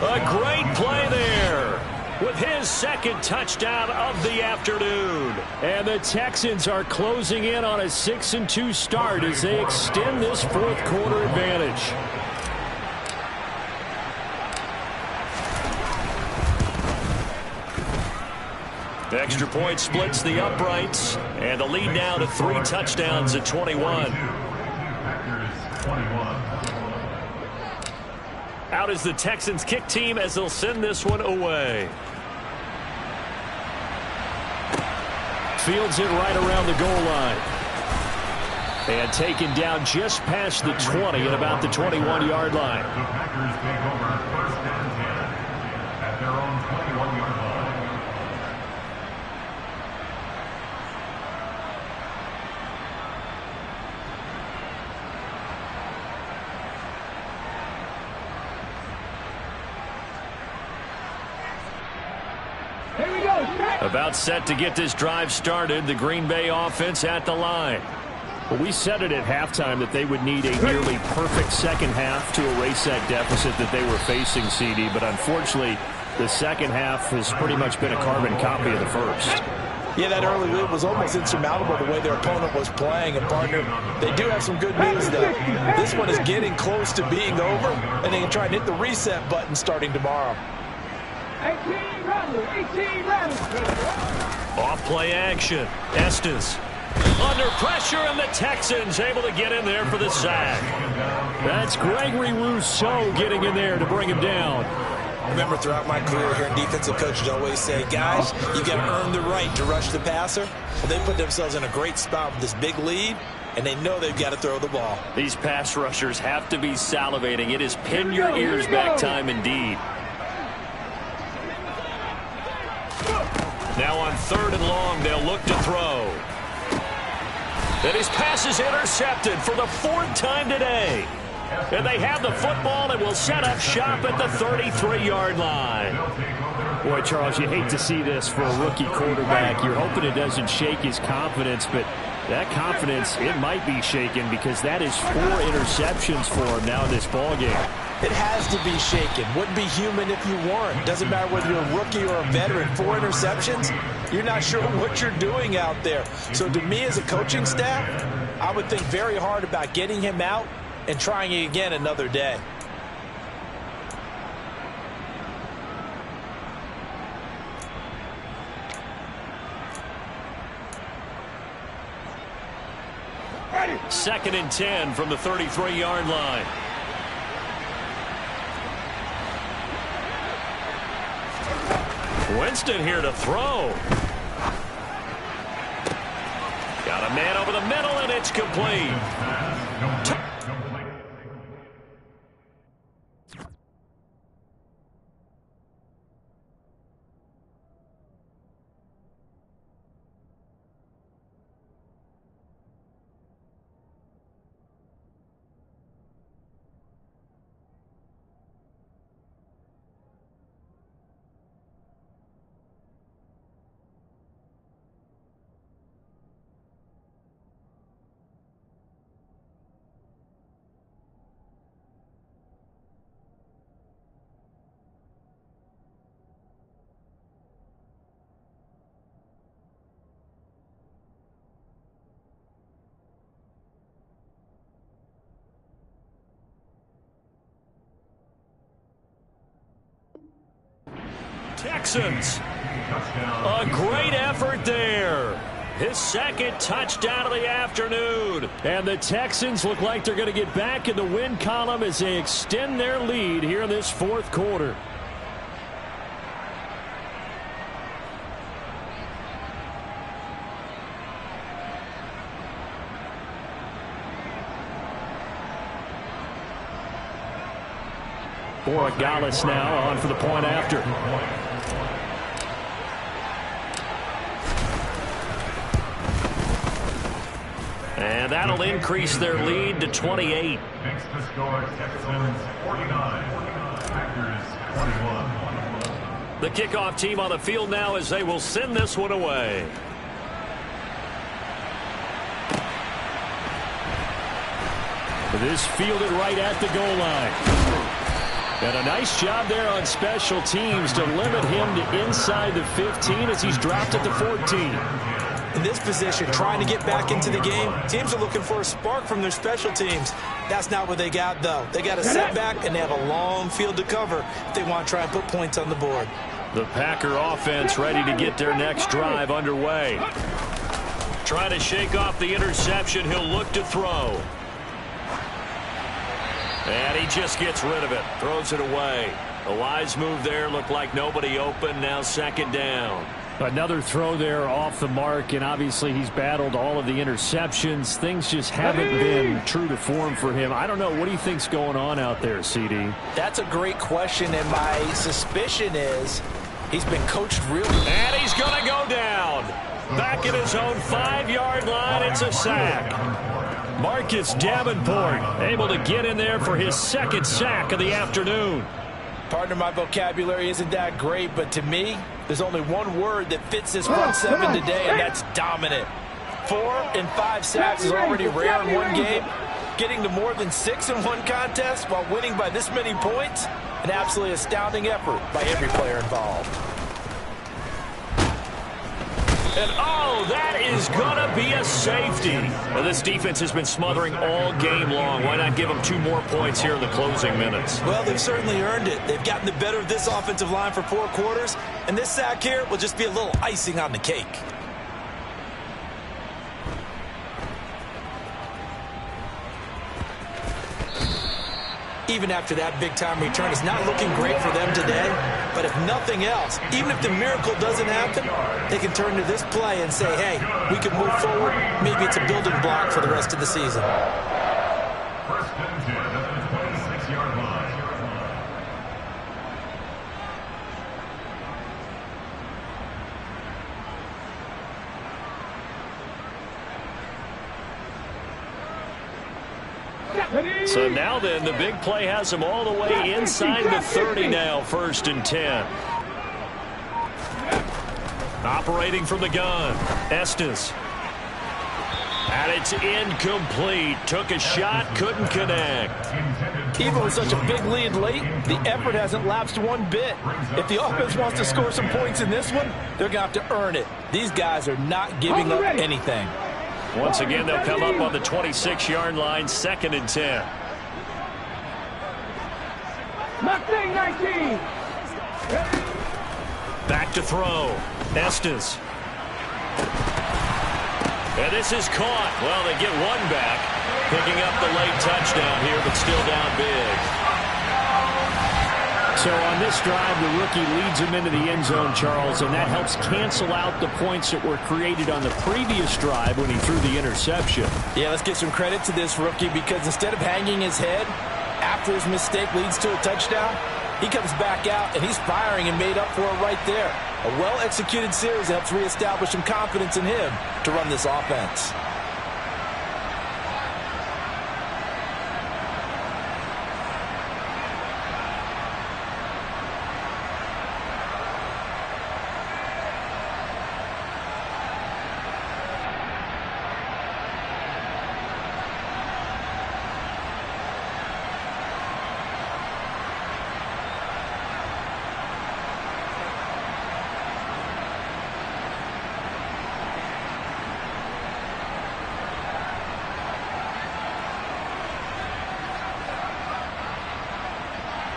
A great play there. With his 2nd touchdown of the afternoon. And the Texans are closing in on a 6-2 start as they extend this 4th quarter advantage. The extra point splits the uprights, and the lead now to 3 touchdowns at 21. Out is the Texans kick team as they'll send this one away. Fields it right around the goal line. And taken down just past the 20 at about the 21-yard line. The Packers take over 1st and 10 at their own 21-yard line. About set to get this drive started. The Green Bay offense at the line. Well, we said it at halftime that they would need a nearly perfect second half to erase that deficit that they were facing, CD. But unfortunately, the second half has pretty much been a carbon copy of the first. Yeah, that early lead was almost insurmountable the way their opponent was playing. And, partner, they do have some good news, though. This one is getting close to being over, and they can try and hit the reset button starting tomorrow. 18 runners. Off play action. Estes under pressure, and the Texans able to get in there for the sack. That's Gregory Rousseau getting in there to bring him down. Remember, throughout my career here in defensive coaches always say, guys, you got to earn the right to rush the passer. Well, they put themselves in a great spot with this big lead, and they know they've got to throw the ball. These pass rushers have to be salivating. It is pin your ears back time indeed. Now on 3rd and long, they'll look to throw. And his pass is intercepted for the 4th time today. And they have the football and will set up shop at the 33-yard line. Boy, Charles, you hate to see this for a rookie quarterback. You're hoping it doesn't shake his confidence, but that confidence, it might be shaken because that is 4 interceptions for him now in this ballgame. It has to be shaken. Wouldn't be human if you weren't. Doesn't matter whether you're a rookie or a veteran. 4 interceptions, you're not sure what you're doing out there. So to me as a coaching staff, I would think very hard about getting him out and trying it again another day. ready. 2nd and 10 from the 33-yard line. Winston here to throw. Got a man over the middle, and it's complete. Texans. A great effort there. His 2nd touchdown of the afternoon. And the Texans look like they're going to get back in the win column as they extend their lead here in this 4th quarter. Borregales now on for the point after. And that'll increase their lead to 28. Next to score, Texans 49, Packers 21. The kickoff team on the field now as they will send this one away. This fielded right at the goal line. And a nice job there on special teams to limit him to inside the 15 as he's dropped at the 14. In this position, trying to get back into the game, teams are looking for a spark from their special teams. That's not what they got, though. They got a setback, and they have a long field to cover if they want to try and put points on the board. The Packer offense ready to get their next drive underway. Trying to shake off the interception. He'll look to throw. And he just gets rid of it. Throws it away. A wise move there. Looked like nobody open. Now 2nd down. Another throw there off the mark, and obviously he's battled all of the interceptions. Things just haven't been true to form for him. I don't know. What do you think's going on out there, CD? That's a great question, and my suspicion is he's been coached really. And he's going to go down. Back at his own 5-yard line. It's a sack. Marcus Davenport able to get in there for his 2nd sack of the afternoon. Partner, my vocabulary isn't that great, but to me, there's only one word that fits this front 7 today, and that's dominant. 4 and 5 sacks is already rare in one game. Getting to more than 6 in one contest while winning by this many points, an absolutely astounding effort by every player involved. And, oh, that is going to be a safety. Well, this defense has been smothering all game long. Why not give them 2 more points here in the closing minutes? Well, they've certainly earned it. They've gotten the better of this offensive line for 4 quarters, and this sack here will just be a little icing on the cake. Even after that big-time return, it's not looking great for them today. But if nothing else, even if the miracle doesn't happen, they can turn to this play and say, hey, we can move forward. Maybe it's a building block for the rest of the season. First and 10 at the 26-yard line. So now then, the big play has them all the way inside the 30 now, 1st and 10. Operating from the gun, Estes. And it's incomplete. Took a shot, couldn't connect. Even with such a big lead late, the effort hasn't lapsed one bit. If the offense wants to score some points in this one, they're going to have to earn it. These guys are not giving up anything. Once again, they'll come up on the 26-yard line, 2nd and 10. Mustang 19. Back to throw. Estes. And this is caught. Well, they get one back, picking up the late touchdown here, but still down big. So on this drive, the rookie leads him into the end zone, Charles, and that helps cancel out the points that were created on the previous drive when he threw the interception. Yeah, let's give some credit to this rookie, because instead of hanging his head after his mistake leads to a touchdown, he comes back out and he's firing and made up for it right there. A well-executed series helps reestablish some confidence in him to run this offense.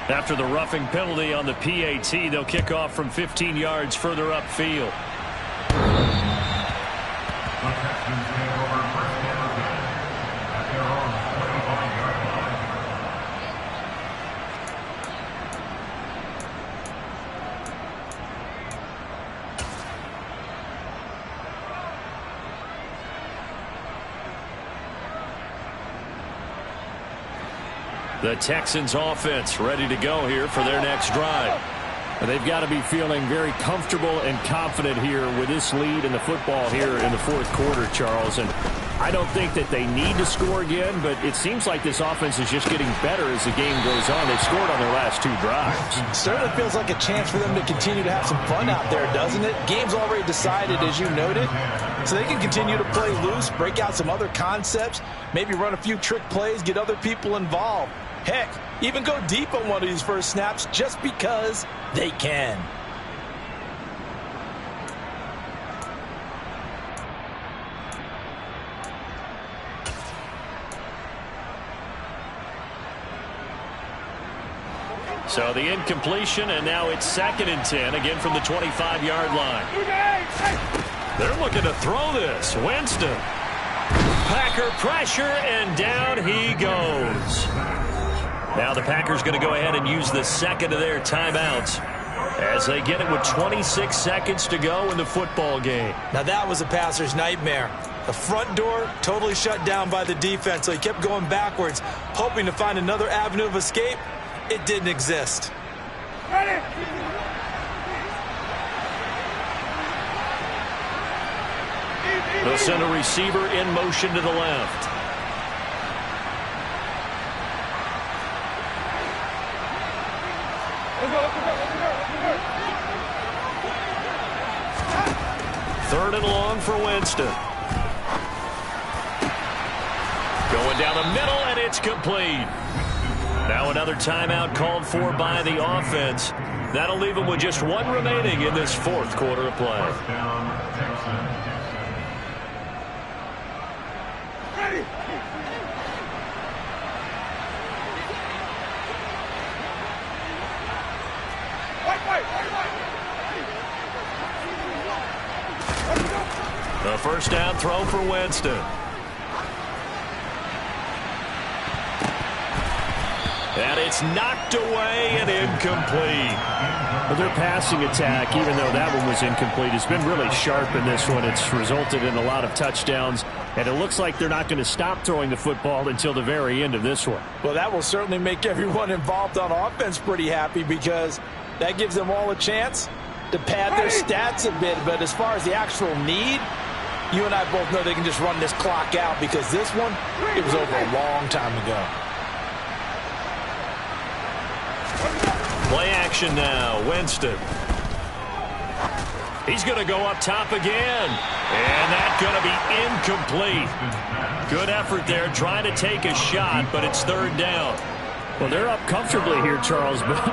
After the roughing penalty on the PAT, they'll kick off from 15 yards further upfield. The Texans take over first down at their own 25-yard line. The Texans offense ready to go here for their next drive. They've got to be feeling very comfortable and confident here with this lead in the football here in the fourth quarter, Charles. And I don't think that they need to score again, but it seems like this offense is just getting better as the game goes on. They've scored on their last two drives. Certainly feels like a chance for them to continue to have some fun out there, doesn't it? Game's already decided, as you noted, so they can continue to play loose, break out some other concepts, maybe run a few trick plays, get other people involved. Heck, even go deep on one of these first snaps just because they can. So the incompletion, and now it's 2nd and 10, again from the 25-yard line. They're looking to throw this. Winston. Packer pressure, and down he goes. Now the Packers going to go ahead and use the second of their timeouts as they get it with 26 seconds to go in the football game. Now that was a passer's nightmare. The front door totally shut down by the defense, so he kept going backwards, hoping to find another avenue of escape. It didn't exist. Ready. They'll send a receiver in motion to the left. Third and long for Winston. Going down the middle, and it's complete. Now another timeout called for by the offense. That'll leave them with just one remaining in this fourth quarter of play. First down, Texans. Ready. The first down throw for Winston. And it's knocked away and incomplete. Well, their passing attack, even though that one was incomplete, has been really sharp in this one. It's resulted in a lot of touchdowns, and it looks like they're not going to stop throwing the football until the very end of this one. Well, that will certainly make everyone involved on offense pretty happy, because that gives them all a chance to pad their stats a bit. But as far as the actual need, you and I both know they can just run this clock out, because this one, it was over a long time ago. Play action now. Winston. He's going to go up top again. And that's going to be incomplete. Good effort there, trying to take a shot, but it's third down. Well, they're up comfortably here, Charles, but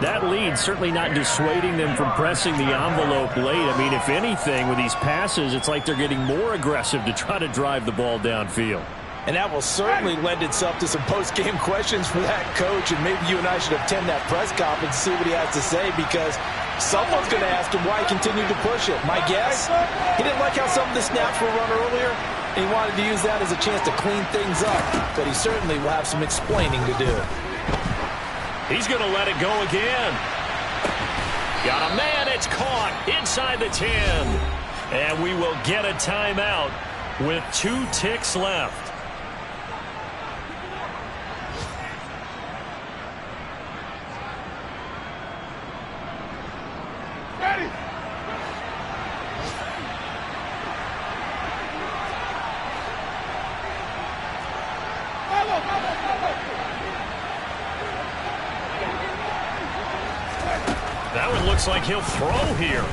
that lead certainly not dissuading them from pressing the envelope late. I mean, if anything, with these passes, it's like they're getting more aggressive to try to drive the ball downfield. And that will certainly lend itself to some post-game questions for that coach, and maybe you and I should attend that press conference and see what he has to say, because someone's going to ask him why he continued to push it. My guess, he didn't like how some of the snaps were run earlier, and he wanted to use that as a chance to clean things up, but he certainly will have some explaining to do. He's going to let it go again. Got a man, it's caught inside the 10. And we will get a timeout with 2 ticks left. That one looks like he'll throw here.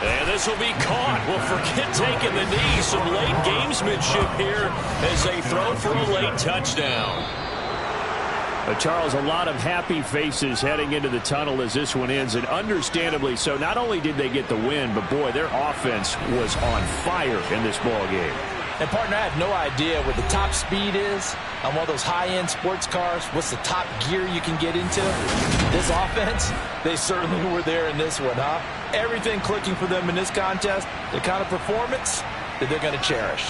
And this will be caught. Well, forget taking the knee. Some late gamesmanship here as they throw for a late touchdown. Charles, a lot of happy faces heading into the tunnel as this one ends, and understandably so. Not only did they get the win, but, boy, their offense was on fire in this ball game. And, partner, I have no idea what the top speed is on one of those high-end sports cars. What's the top gear you can get into? This offense, they certainly were there in this one, huh? Everything clicking for them in this contest, the kind of performance that they're going to cherish.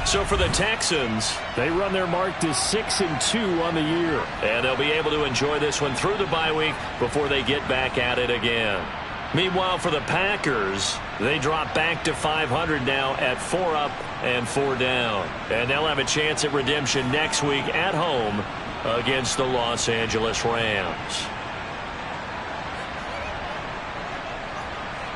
So for the Texans, they run their mark to 6-2 on the year. And they'll be able to enjoy this one through the bye week before they get back at it again. Meanwhile, for the Packers, they drop back to 500 now at 4 up and 4 down. And they'll have a chance at redemption next week at home against the Los Angeles Rams.